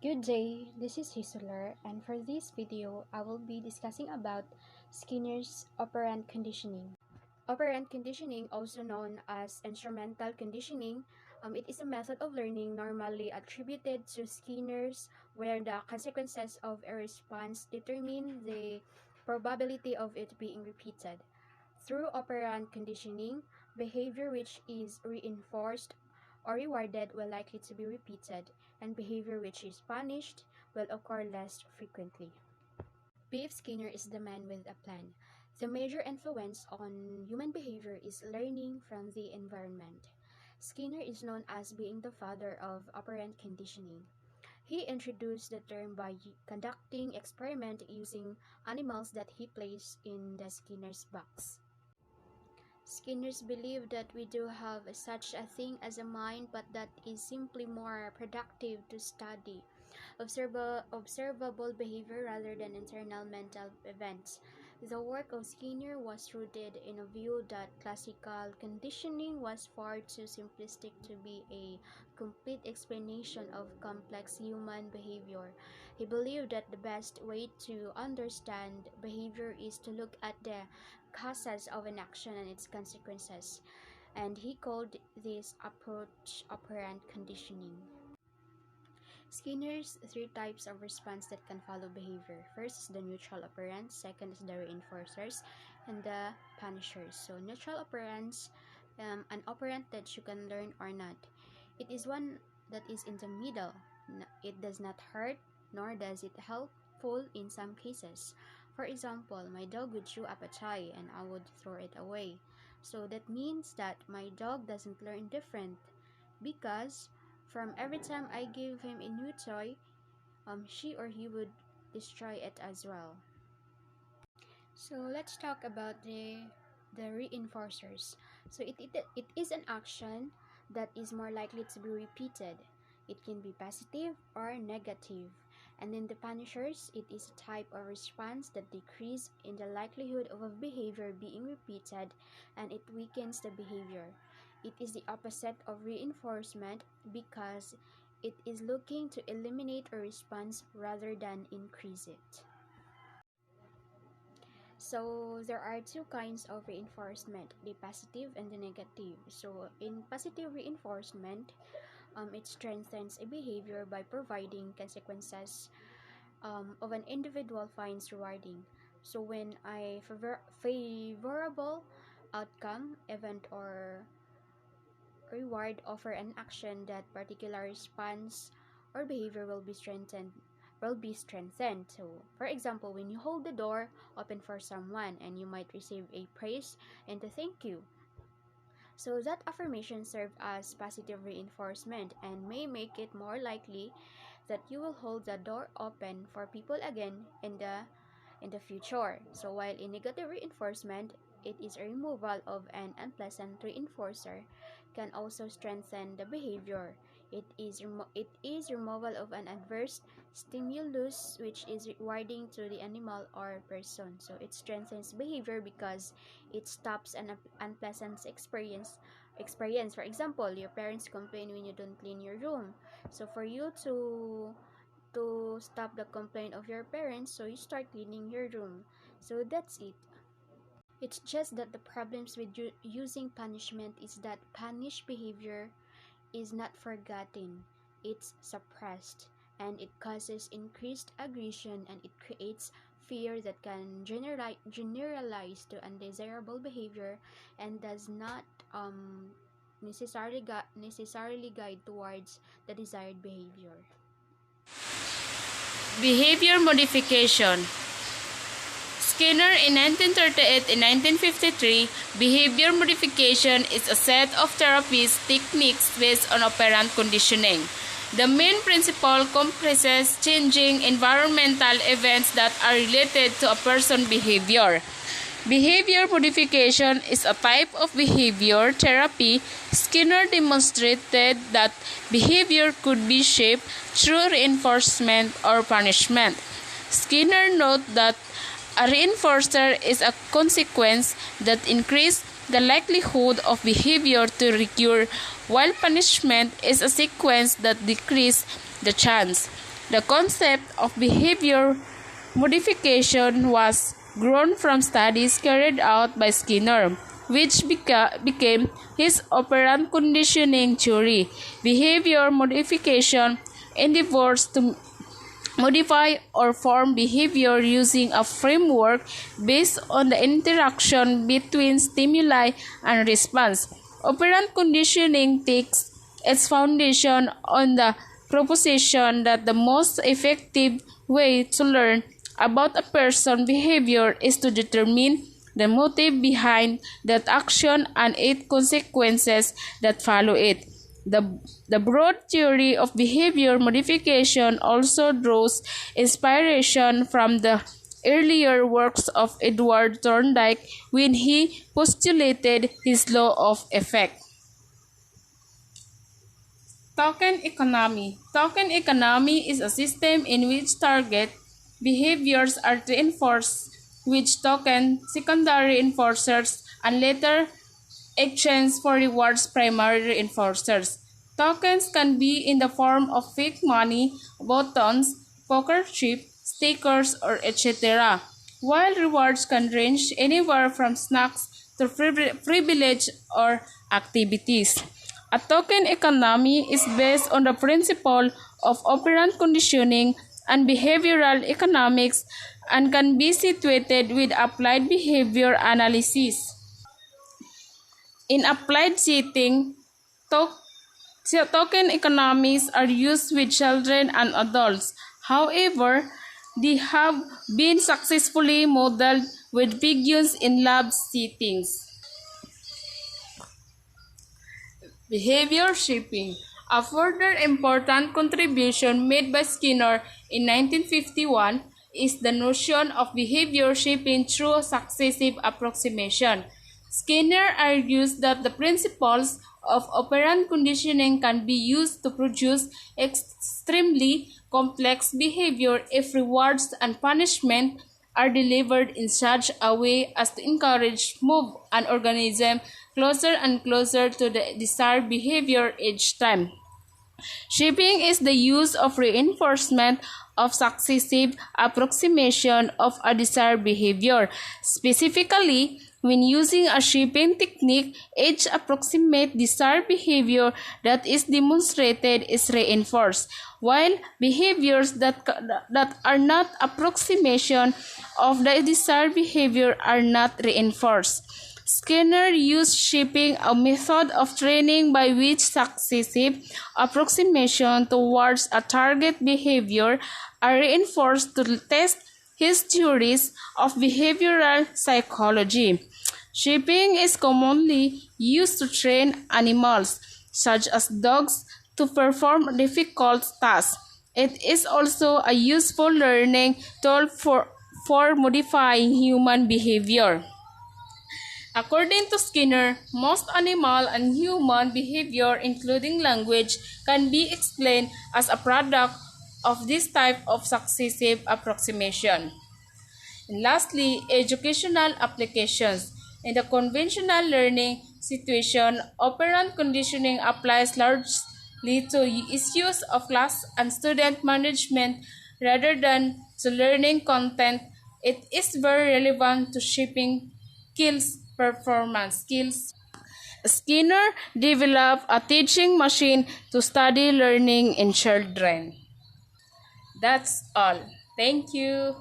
Good day, this is Hisular, and for this video, I will be discussing about Skinner's operant conditioning. Operant conditioning, also known as instrumental conditioning, it is a method of learning normally attributed to Skinner's where the consequences of a response determine the probability of it being repeated. Through operant conditioning, behavior which is reinforced or rewarded will likely to be repeated, and behavior which is punished will occur less frequently. B.F. Skinner is the man with a plan. The major influence on human behavior is learning from the environment. Skinner is known as being the father of operant conditioning. He introduced the term by conducting experiment using animals that he placed in the Skinner's box. Skinners believe that we do have such a thing as a mind, but that is simply more productive to study observable behavior rather than internal mental events. The work of Skinner was rooted in a view that classical conditioning was far too simplistic to be a complete explanation of complex human behavior. He believed that the best way to understand behavior is to look at the causes of an action and its consequences, and he called this approach operant conditioning. Skinner's three types of response that can follow behavior. First is the neutral operants, second is the reinforcers, and the punishers. So neutral operants, an operant that you can learn or not. It is one that is in the middle. It does not hurt, nor does it helpful in some cases. For example, my dog would chew up a toy and I would throw it away. So that means that my dog doesn't learn different because from every time I give him a new toy, she or he would destroy it as well. So let's talk about the reinforcers. So it is an action that is more likely to be repeated. It can be positive or negative. And in the punishers, it is a type of response that decreases in the likelihood of a behavior being repeated, and it weakens the behavior. It is the opposite of reinforcement because it is looking to eliminate a response rather than increase it. So there are two kinds of reinforcement, the positive and the negative. So in positive reinforcement, it strengthens a behavior by providing consequences of an individual finds rewarding. So when a favorable outcome, event, or reward offer an action, that particular response or behavior will be strengthened. So, for example, when you hold the door open for someone and you might receive a praise and a thank you. So that affirmation serves as positive reinforcement and may make it more likely that you will hold the door open for people again in the future. So while in negative reinforcement, it is a removal of an unpleasant reinforcer can also strengthen the behavior. It is removal of an adverse stimulus which is rewarding to the animal or person. So it strengthens behavior because it stops an unpleasant experience. For example, your parents complain when you don't clean your room. So for you to stop the complaint of your parents, so you start cleaning your room. So that's it. It's just that the problems with using punishment is that punished behavior is not forgotten, it's suppressed, and it causes increased aggression, and it creates fear that can generalize to undesirable behavior and does not necessarily guide towards the desired behavior. Behavior modification. Skinner in 1938 and 1953, behavior modification is a set of therapist techniques based on operant conditioning. The main principle comprises changing environmental events that are related to a person's behavior. Behavior modification is a type of behavior therapy. Skinner demonstrated that behavior could be shaped through reinforcement or punishment. Skinner noted that a reinforcer is a consequence that increases the likelihood of behavior to recur, while punishment is a sequence that decreases the chance. The concept of behavior modification was grown from studies carried out by Skinner, which became his operant conditioning theory. Behavior modification endeavors to modify or form behavior using a framework based on the interaction between stimuli and response. Operant conditioning takes its foundation on the proposition that the most effective way to learn about a person's behavior is to determine the motive behind that action and its consequences that follow it. The broad theory of behavior modification also draws inspiration from the earlier works of Edward Thorndike when he postulated his law of effect. Token economy. Token economy is a system in which target behaviors are reinforced with token secondary reinforcers and later exchange for rewards primary reinforcers. Tokens can be in the form of fake money, buttons, poker chip, stickers, or etc., while rewards can range anywhere from snacks to privilege or activities. A token economy is based on the principle of operant conditioning and behavioral economics and can be situated with applied behavior analysis. In applied setting, token economies are used with children and adults. However, they have been successfully modeled with pigeons in lab settings. Behavior shaping. A further important contribution made by Skinner in 1951 is the notion of behavior shaping through successive approximation. Skinner argues that the principles of operant conditioning can be used to produce extremely complex behavior if rewards and punishment are delivered in such a way as to encourage move an organism closer and closer to the desired behavior each time. Shaping is the use of reinforcement of successive approximation of a desired behavior. Specifically, when using a shaping technique, each approximate desired behavior that is demonstrated is reinforced, while behaviors that are not approximation of the desired behavior are not reinforced. Skinner used shaping, a method of training by which successive approximation towards a target behavior are reinforced to test his theories of behavioral psychology. Shaping is commonly used to train animals, such as dogs, to perform difficult tasks. It is also a useful learning tool for modifying human behavior. According to Skinner, most animal and human behavior, including language, can be explained as a product of this type of successive approximation. And lastly, educational applications. In the conventional learning situation, operant conditioning applies largely to issues of class and student management rather than to learning content. It is very relevant to shaping skills. Skinner developed a teaching machine to study learning in children. That's all. Thank you.